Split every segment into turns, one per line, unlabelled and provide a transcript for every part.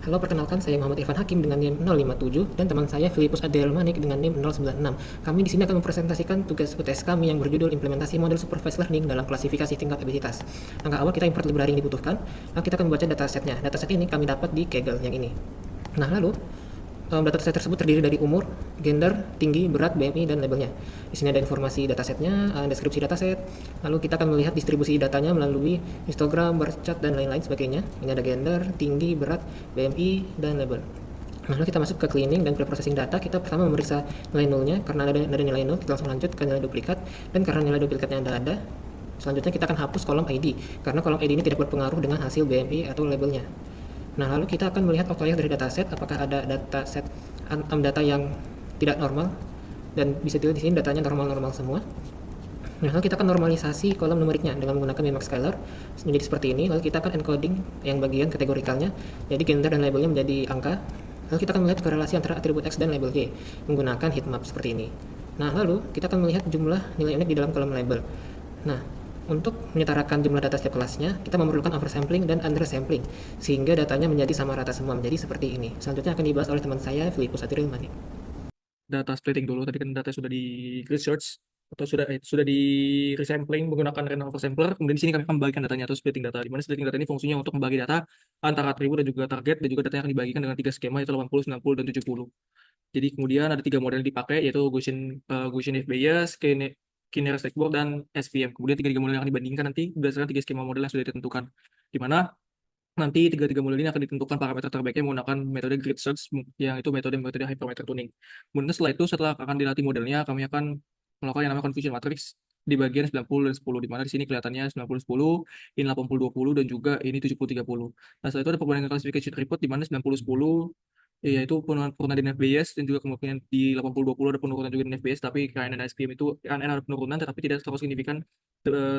Halo, perkenalkan saya Muhammad Irfan Hakim dengan NIM 057 dan teman saya Filipus Adel Manik dengan NIM 096. Kami di sini akan mempresentasikan tugas UTS kami yang berjudul Implementasi Model Supervised Learning dalam Klasifikasi Tingkat Abilitas. Langkah awal kita import library yang dibutuhkan. Nah, kita akan membaca datasetnya. Dataset ini kami dapat di Kaggle yang ini. Nah, lalu dataset tersebut terdiri dari umur, gender, tinggi, berat, BMI, dan labelnya. Di sini ada informasi datasetnya, deskripsi dataset. Lalu kita akan melihat distribusi datanya melalui histogram, bar chart, dan lain-lain sebagainya. Ini ada gender, tinggi, berat, BMI, dan label. Nah, lalu kita masuk ke cleaning dan preprocessing data. Kita pertama memeriksa nilai nolnya. Karena ada nilai nol, kita langsung lanjut ke nilai duplikat. Dan karena nilai duplikatnya ada, selanjutnya kita akan hapus kolom ID. Karena kolom ID ini tidak berpengaruh dengan hasil BMI atau labelnya. Nah, lalu kita akan melihat outlier dari dataset, apakah ada dataset data yang tidak normal, dan bisa dilihat di sini datanya normal-normal semua. Nah, lalu kita akan normalisasi kolom numeriknya dengan menggunakan Memax Scalar menjadi seperti ini. Lalu kita akan encoding yang bagian kategorikalnya, jadi gender dan labelnya menjadi angka. Lalu kita akan melihat korelasi antara atribut X dan label Y menggunakan heatmap seperti ini. Nah, lalu kita akan melihat jumlah nilai unik di dalam kolom label. Nah, untuk menyetarakan jumlah data setiap kelasnya, kita memerlukan oversampling dan undersampling, sehingga datanya menjadi sama rata semua, menjadi seperti ini. Selanjutnya akan dibahas oleh teman saya, Filipus Atiril Mani.
Data splitting dulu. Tadi kan data sudah di research atau sudah di resampling menggunakan random oversampler. Kemudian di sini kami akan membagikan datanya atau splitting data. Di mana splitting data ini fungsinya untuk membagi data antara atribut dan juga target, dan juga data yang akan dibagikan dengan tiga skema, yaitu 80, 90, dan 70. Jadi kemudian ada tiga model yang dipakai, yaitu Gaussian F-Bayes, Kinnear Stackboard, dan SVM. Kemudian tiga model yang akan dibandingkan nanti berdasarkan tiga skema model yang sudah ditentukan. Di mana nanti tiga model ini akan ditentukan parameter terbaiknya menggunakan metode grid search, yang itu metode hypermeter tuning. Kemudian setelah itu, setelah akan dilatih modelnya, kami akan melakukan yang namanya confusion matrix di bagian 90 dan 10, di mana di sini kelihatannya 90 10, ini 80 20, dan juga ini 70 30. Nah, setelah itu ada perbandingan classification report di mana 90 10 yaitu penurunan di FBS, dan juga kemungkinan di 80-20 ada penurunan juga di FBS, tapi KNN dan SPM itu KNN ada penurunan tetapi tidak terlalu signifikan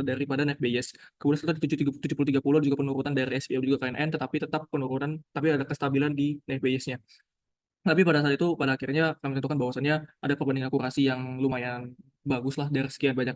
daripada FBS. Kemudian setelah di 70-30 juga penurunan dari SPM juga KNN, tetapi tetap penurunan, tapi ada kestabilan di FBS-nya. Tapi pada saat itu, pada akhirnya kami tentukan bahwasannya ada perbandingan akurasi yang lumayan bagus lah dari sekian banyak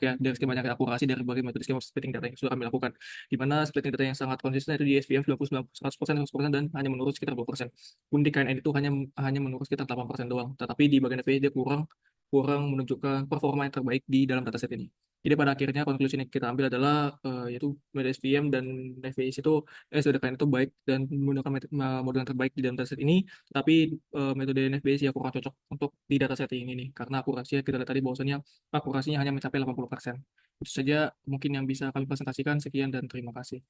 akurasi dari berbagai metode skema splitting data yang sudah kami lakukan. Di mana splitting data yang sangat konsisten itu di SPM 99, 100%, 100%, dan hanya menurun sekitar 2%. Kemudian di KNN itu hanya menurun sekitar 8% doang. Tetapi di bagian FPI dia kurang kurang menunjukkan performa yang terbaik di dalam dataset ini. Jadi pada akhirnya konklusi yang kita ambil adalah yaitu metode SPM dan FPI itu SDKN itu baik dan menggunakan model yang terbaik di dalam dataset ini, tapi metode NFBS ya kurang cocok untuk di dataset ini nih, karena akurasinya kita lihat tadi bahwasanya akurasinya hanya mencapai 80%. Itu saja mungkin yang bisa kami presentasikan. Sekian dan terima kasih.